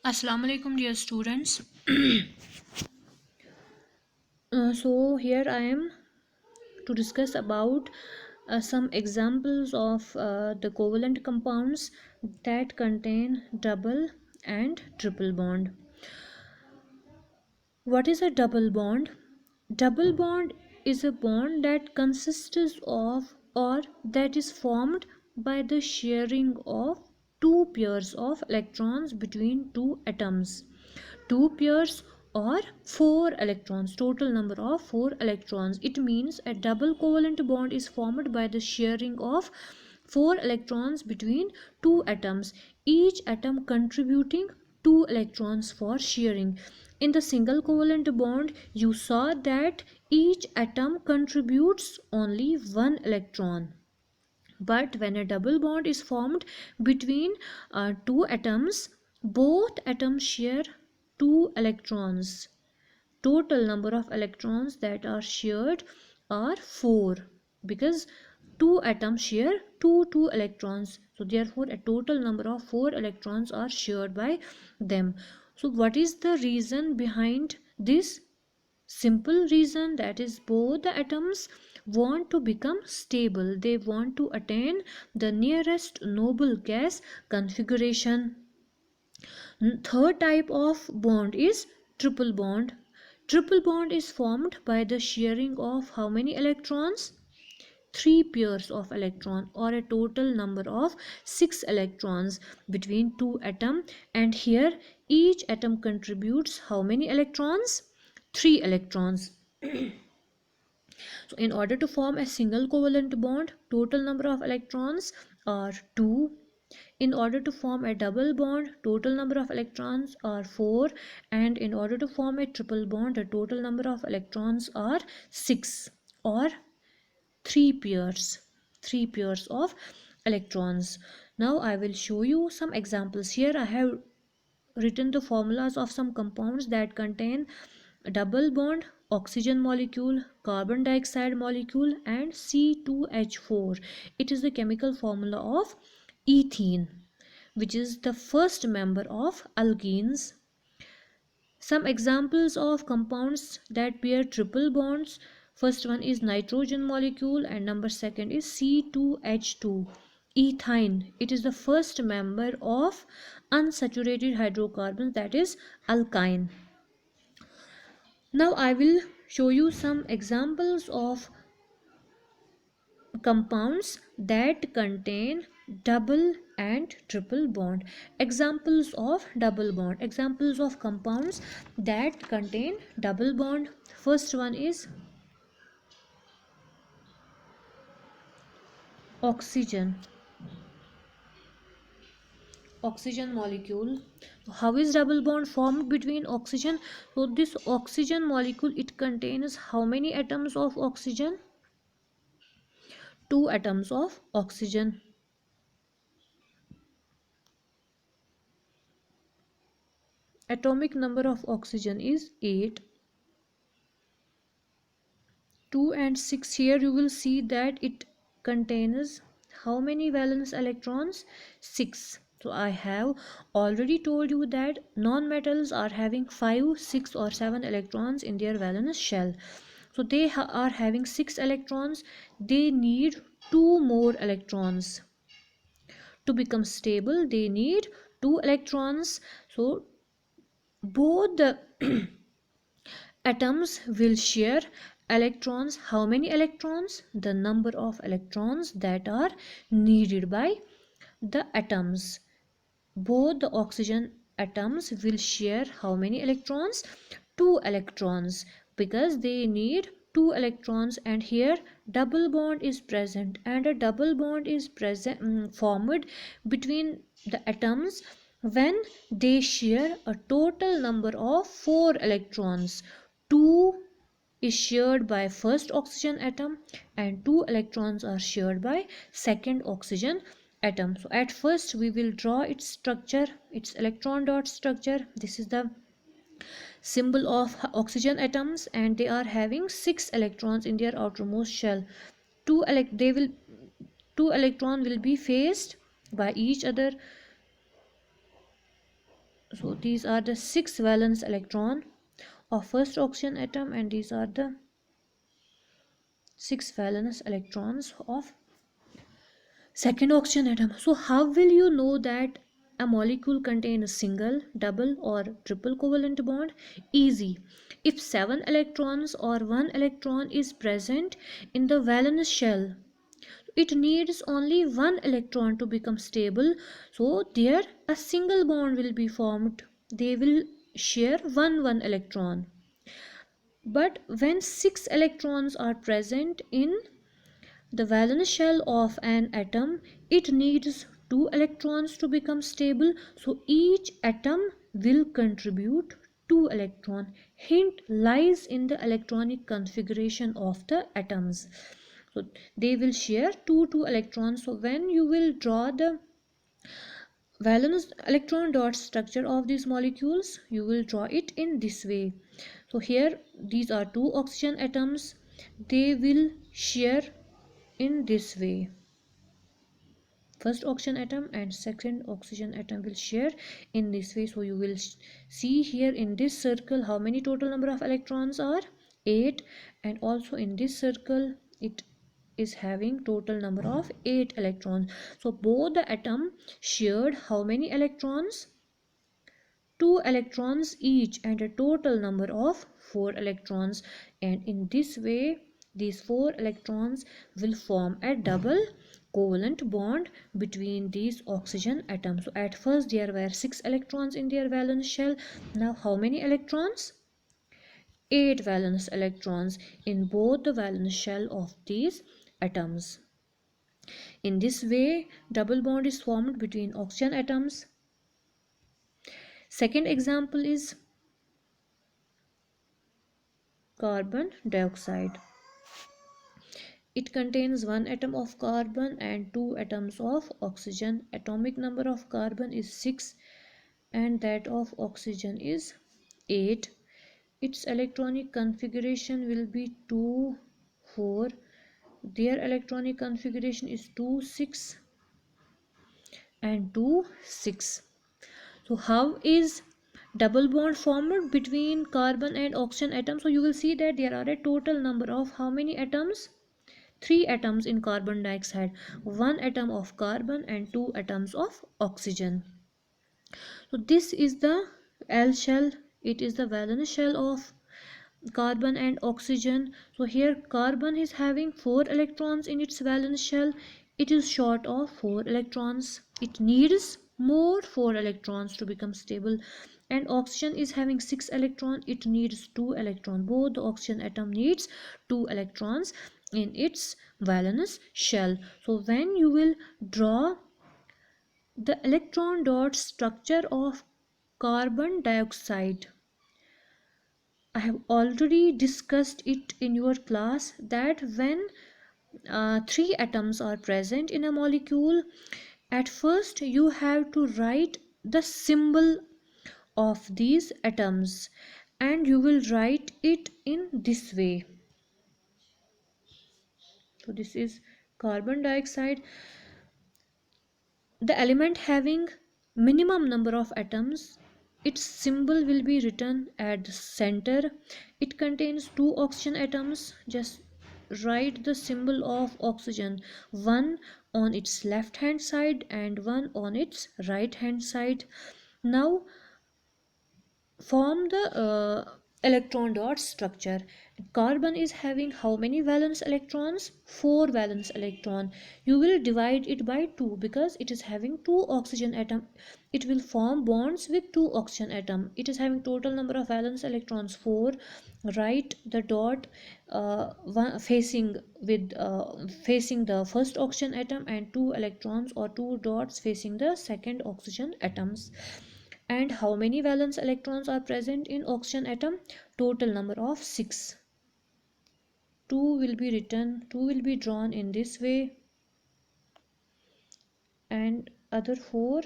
Assalamu alaikum, dear students. So here I am to discuss about some examples of the covalent compounds that contain double and triple bond. What is a double bond? Double bond is a bond that consists of or that is formed by the sharing of two pairs of electrons between two atoms. Two pairs or four electrons, total number of four electrons. It means a double covalent bond is formed by the sharing of four electrons between two atoms, each atom contributing two electrons for sharing. In the single covalent bond, you saw that each atom contributes only one electron. But when a double bond is formed between two atoms, both atoms share two electrons. Total number of electrons that are shared are 4, because two atoms share two electrons, so therefore a total number of 4 electrons are shared by them. So what is the reason behind this? Simple reason, that is both the atoms want to become stable. They want to attain the nearest noble gas configuration. Third type of bond is triple bond. Triple bond is formed by the sharing of how many electrons? Three pairs of electron, or a total number of 6 electrons between two atoms, and here each atom contributes how many electrons? 3 electrons. So in order to form a single covalent bond, total number of electrons are 2. In order to form a double bond, total number of electrons are 4, and in order to form a triple bond, the total number of electrons are 6, or 3 pairs of electrons. Now I will show you some examples. Here I have written the formulas of some compounds that contain double bond: oxygen molecule, carbon dioxide molecule, and C2H4. It is the chemical formula of ethene, which is the first member of alkenes. Some examples of compounds that bear triple bonds: first one is nitrogen molecule, and number second is C2H2. Ethine, it is the first member of unsaturated hydrocarbons, that is alkyne. Now I will show you some examples of compounds that contain double and triple bond. Examples of double bond, examples of compounds that contain double bond. First one is oxygen. Oxygen molecule. How is double bond formed between oxygen? So this oxygen molecule, it contains how many atoms of oxygen? 2 atoms of oxygen. Atomic number of oxygen is 8. 2 and 6, here you will see that it contains how many valence electrons? 6. So I have already told you that non-metals are having 5, 6 or 7 electrons in their valence shell. So they are having 6 electrons. They need 2 more electrons. To become stable, they need 2 electrons. So both the atoms will share electrons. How many electrons? The number of electrons that are needed by the atoms. Both the oxygen atoms will share how many electrons? 2 electrons, because they need 2 electrons, and here double bond is present, and a double bond is formed between the atoms when they share a total number of 4 electrons. 2 is shared by first oxygen atom, and 2 electrons are shared by second oxygen atom. So at first we will draw its structure, its electron dot structure. This is the symbol of oxygen atoms, and they are having 6 electrons in their outermost shell. 2 electron will be faced by each other. So these are the 6 valence electron of first oxygen atom, and these are the 6 valence electrons of second oxygen atom. So how will you know that a molecule contains a single, double or triple covalent bond? Easy. If 7 electrons or 1 electron is present in the valence shell, it needs only 1 electron to become stable. So there a single bond will be formed. They will share one electron. But when 6 electrons are present in the valence shell of an atom, it needs 2 electrons to become stable. So each atom will contribute 2 electrons. Hint lies in the electronic configuration of the atoms. So they will share 2 electrons. So when you will draw the valence electron dot structure of these molecules, you will draw it in this way. So here these are 2 oxygen atoms. They will share in this way. First oxygen atom and second oxygen atom will share in this way. So you will see here in this circle how many total number of electrons are 8, and also in this circle it is having total number of 8 electrons. So both the atom shared how many electrons? 2 electrons each, and a total number of 4 electrons, and in this way these 4 electrons will form a double covalent bond between these oxygen atoms. So at first there were 6 electrons in their valence shell. Now how many electrons? 8 valence electrons in both the valence shell of these atoms. In this way double bond is formed between oxygen atoms. Second example is carbon dioxide. It contains 1 atom of carbon and 2 atoms of oxygen. Atomic number of carbon is 6 and that of oxygen is 8. Its electronic configuration will be 2 4. Their electronic configuration is 2 6 and 2 6. So how is double bond formed between carbon and oxygen atom? So you will see that there are a total number of how many atoms? 3 atoms in carbon dioxide, 1 atom of carbon and 2 atoms of oxygen. So this is the L shell. It is the valence shell of carbon and oxygen. So here carbon is having 4 electrons in its valence shell. It is short of 4 electrons. It needs more 4 electrons to become stable. And oxygen is having 6 electrons. It needs 2 electrons. Both the oxygen atom needs 2 electrons in its valence shell. So when you will draw the electron dot structure of carbon dioxide, I have already discussed it in your class that when 3 atoms are present in a molecule, at first you have to write the symbol of these atoms, and you will write it in this way. So this is carbon dioxide. The element having minimum number of atoms, its symbol will be written at the center. It contains 2 oxygen atoms. Just write the symbol of oxygen, one on its left hand side and one on its right hand side. Now form the electron dot structure. Carbon is having how many valence electrons? 4 valence electron. You will divide it by 2 because it is having 2 oxygen atom. It will form bonds with 2 oxygen atom. It is having total number of valence electrons 4. Write the dot facing the first oxygen atom, and 2 electrons or 2 dots facing the second oxygen atoms. And how many valence electrons are present in oxygen atom? Total number of 6. 2 will be written, 2 will be drawn in this way, and other 4,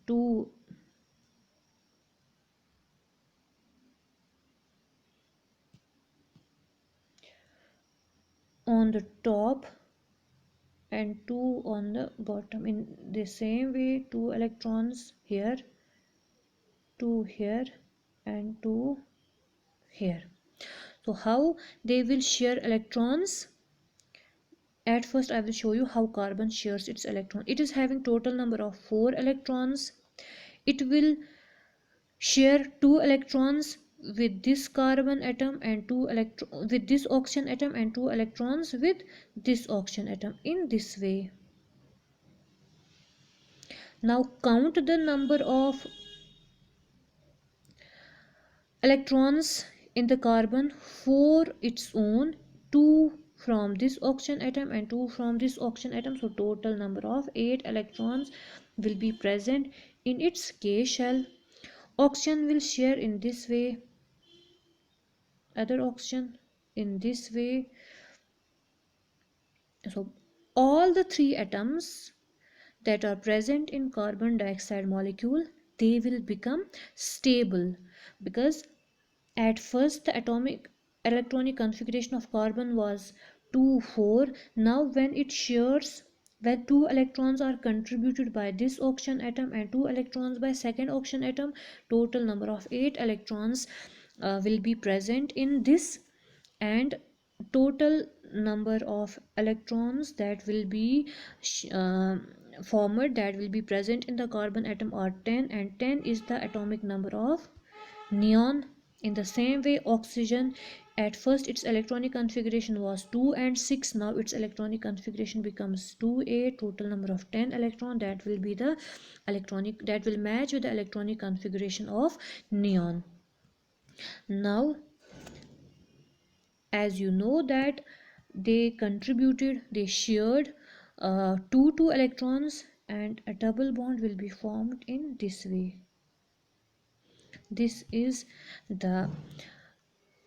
2 on the top and 2 on the bottom. In the same way, 2 electrons here, 2 here, and 2 here. So how they will share electrons? At first I will show you how carbon shares its electron. It is having total number of 4 electrons. It will share 2 electrons with this carbon atom and 2 with this oxygen atom, and 2 electrons with this oxygen atom, in this way. Now count the number of electrons in the carbon for its own, 2 from this oxygen atom and 2 from this oxygen atom. So total number of 8 electrons will be present in its K shell. Oxygen will share in this way, other oxygen in this way. So all the 3 atoms that are present in carbon dioxide molecule, they will become stable, because at first the atomic electronic configuration of carbon was 2 4. Now when it shares, when 2 electrons are contributed by this oxygen atom and 2 electrons by second oxygen atom, total number of 8 electrons will be present in this, and total number of electrons that will be formed, that will be present in the carbon atom, are 10, and 10 is the atomic number of neon. In the same way, oxygen, at first its electronic configuration was 2 and 6. Now its electronic configuration becomes 2 8, total number of 10 electron, that will be the electronic, that will match with the electronic configuration of neon. Now as you know that they shared 2 electrons, and a double bond will be formed in this way. This is the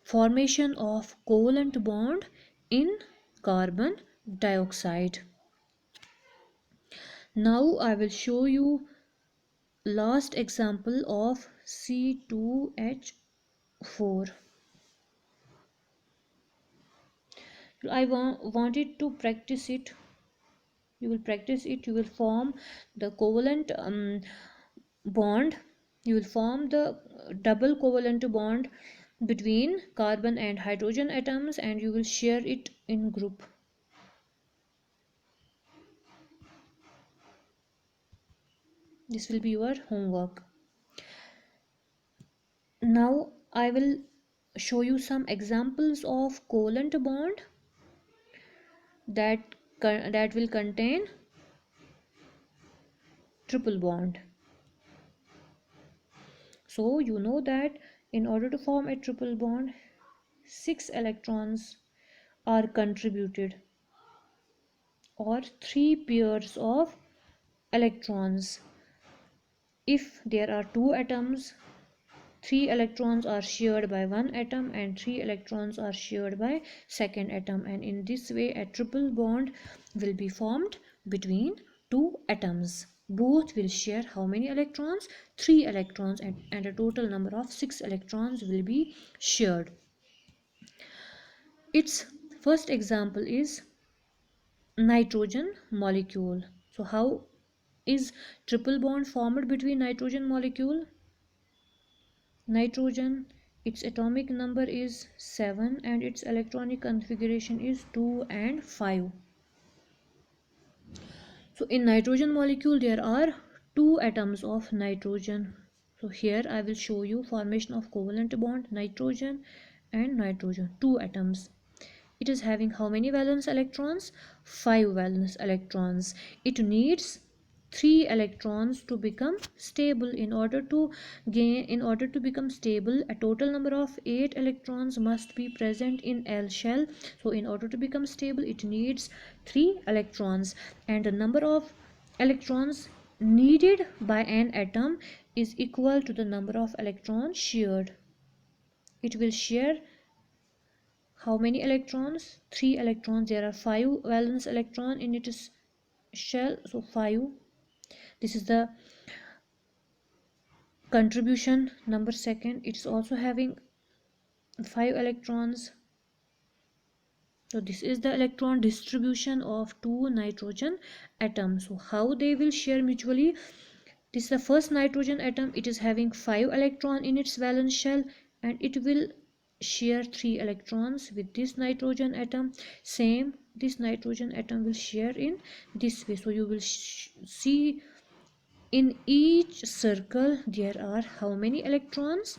formation of covalent bond in carbon dioxide. Now I will show you last example of C2H4. I wanted to practice it. You will practice it. You will form the covalent bond. You will form the double covalent bond between carbon and hydrogen atoms, and you will share it in group. This will be your homework. Now I will show you some examples of covalent bond that will contain triple bond. So you know that in order to form a triple bond, 6 electrons are contributed, or 3 pairs of electrons. If there are 2 atoms, 3 electrons are shared by one atom and 3 electrons are shared by second atom, and in this way a triple bond will be formed between 2 atoms. Both will share how many electrons? 3 electrons, and a total number of 6 electrons will be shared. Its first example is nitrogen molecule. So how is triple bond formed between nitrogen molecule? Nitrogen, its atomic number is 7 and its electronic configuration is 2 and 5. So in nitrogen molecule there are 2 atoms of nitrogen. So here I will show you formation of covalent bond nitrogen and nitrogen, 2 atoms. It is having how many valence electrons? 5 valence electrons. It needs 3 electrons to become stable. In order to become stable, a total number of 8 electrons must be present in L shell. So in order to become stable, it needs 3 electrons, and the number of electrons needed by an atom is equal to the number of electrons shared. It will share how many electrons? 3 electrons. There are 5 valence electron in its shell, so 5. This is the contribution number second. It's also having 5 electrons. So this is the electron distribution of two nitrogen atoms. So how they will share mutually? This is the first nitrogen atom. It is having 5 electron in its valence shell, and it will share 3 electrons with this nitrogen atom. Same, this nitrogen atom will share in this way. So you will see in each circle there are how many electrons?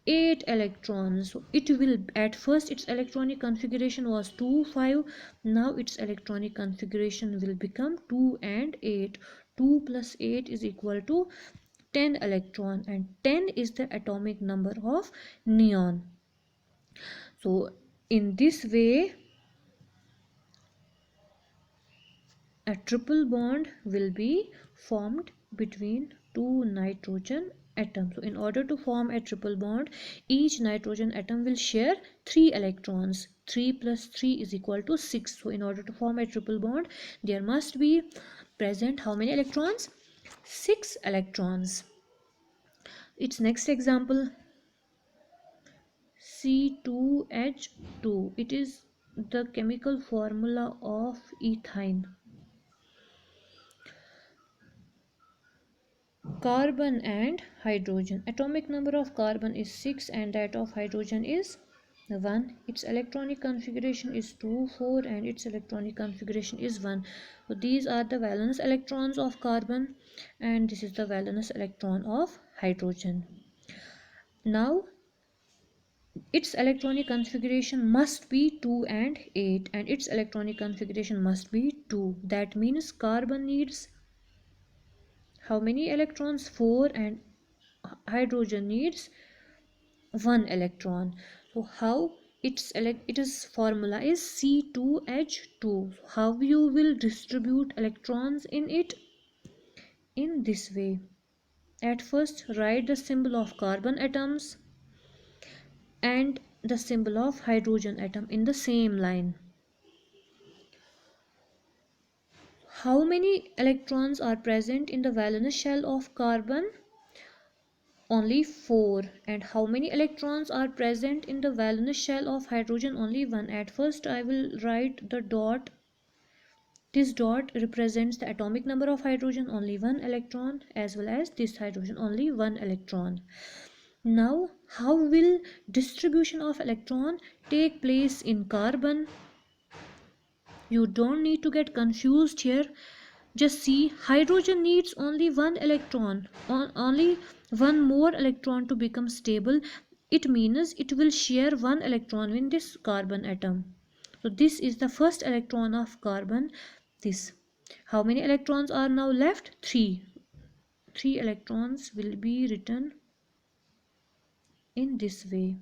8 electrons. So it will, at first its electronic configuration was 2 5. Now its electronic configuration will become 2 and 8. 2 plus 8 is equal to 10 electron, and 10 is the atomic number of neon. So in this way a triple bond will be formed between two nitrogen atoms. So in order to form a triple bond, each nitrogen atom will share 3 electrons. 3 plus 3 is equal to 6. So in order to form a triple bond, there must be present how many electrons? 6 electrons. Its next example, C2H2. It is the chemical formula of ethine. Carbon and hydrogen. Atomic number of carbon is 6 and that of hydrogen is 1. Its electronic configuration is 2 4 and its electronic configuration is 1. So these are the valence electrons of carbon and this is the valence electron of hydrogen. Now its electronic configuration must be 2 and 8 and its electronic configuration must be 2. That means carbon needs how many electrons? 4, and hydrogen needs 1 electron. So how its formula is C2H2. How you will distribute electrons in it? In this way. At first write the symbol of carbon atoms and the symbol of hydrogen atom in the same line. How many electrons are present in the valence shell of carbon? Only 4. And how many electrons are present in the valence shell of hydrogen? Only 1. At first I will write the dot. This dot represents the atomic number of hydrogen, only 1 electron, as well as this hydrogen, only 1 electron. Now how will distribution of electron take place in carbon? You don't need to get confused here. Just see, hydrogen needs only 1 electron, only 1 more electron to become stable. It means it will share 1 electron in this carbon atom. So this is the first electron of carbon. This. How many electrons are now left? 3. 3 electrons will be written in this way.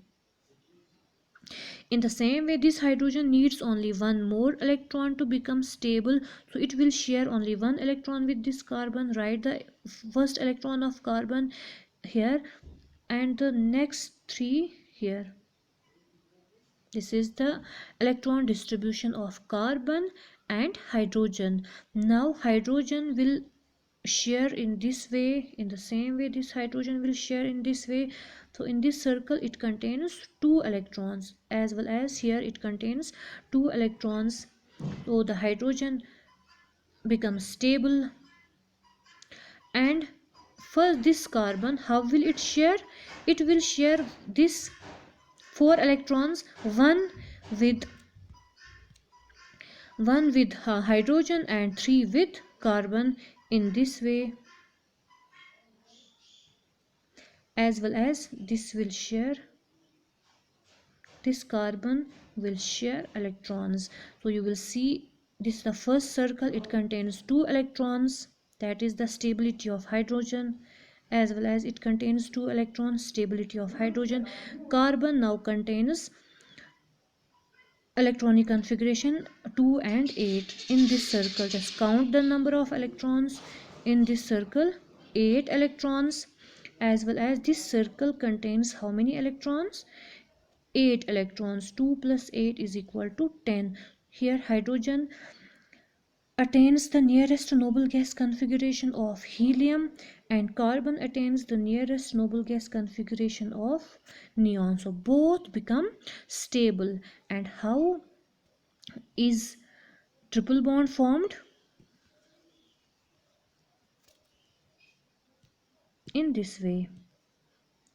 In the same way, this hydrogen needs only 1 more electron to become stable. So it will share only 1 electron with this carbon. Write the first electron of carbon here and the next 3 here. This is the electron distribution of carbon and hydrogen. Now hydrogen will share in this way, in the same way this hydrogen will share in this way. So in this circle it contains 2 electrons, as well as here it contains 2 electrons. So the hydrogen becomes stable, and for this carbon, how will it share? It will share this 4 electrons, with one with hydrogen and 3 with carbon in this way, as well as this will share, this carbon will share electrons. So you will see this is the first circle. It contains 2 electrons, that is the stability of hydrogen, as well as it contains 2 electrons, stability of hydrogen. Carbon now contains electronic configuration 2 and 8. In this circle, just count the number of electrons in this circle, 8 electrons, as well as this circle contains how many electrons? 8 electrons. 2 plus 8 is equal to 10. Here hydrogen attains the nearest noble gas configuration of helium and carbon attains the nearest noble gas configuration of neon. So both become stable. And how is triple bond formed in this way: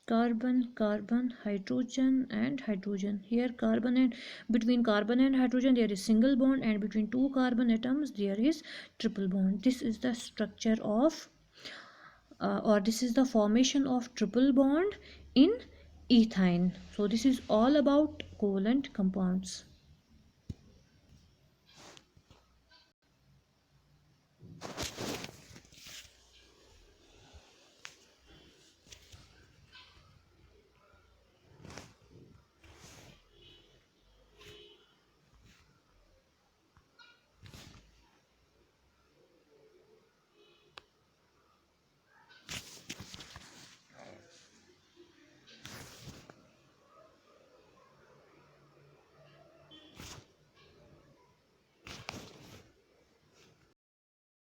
carbon carbon, hydrogen and hydrogen. Here carbon and between carbon and hydrogen there is single bond, and between two carbon atoms there is triple bond. This is the structure of or this is the formation of triple bond in ethine. So this is all about covalent compounds.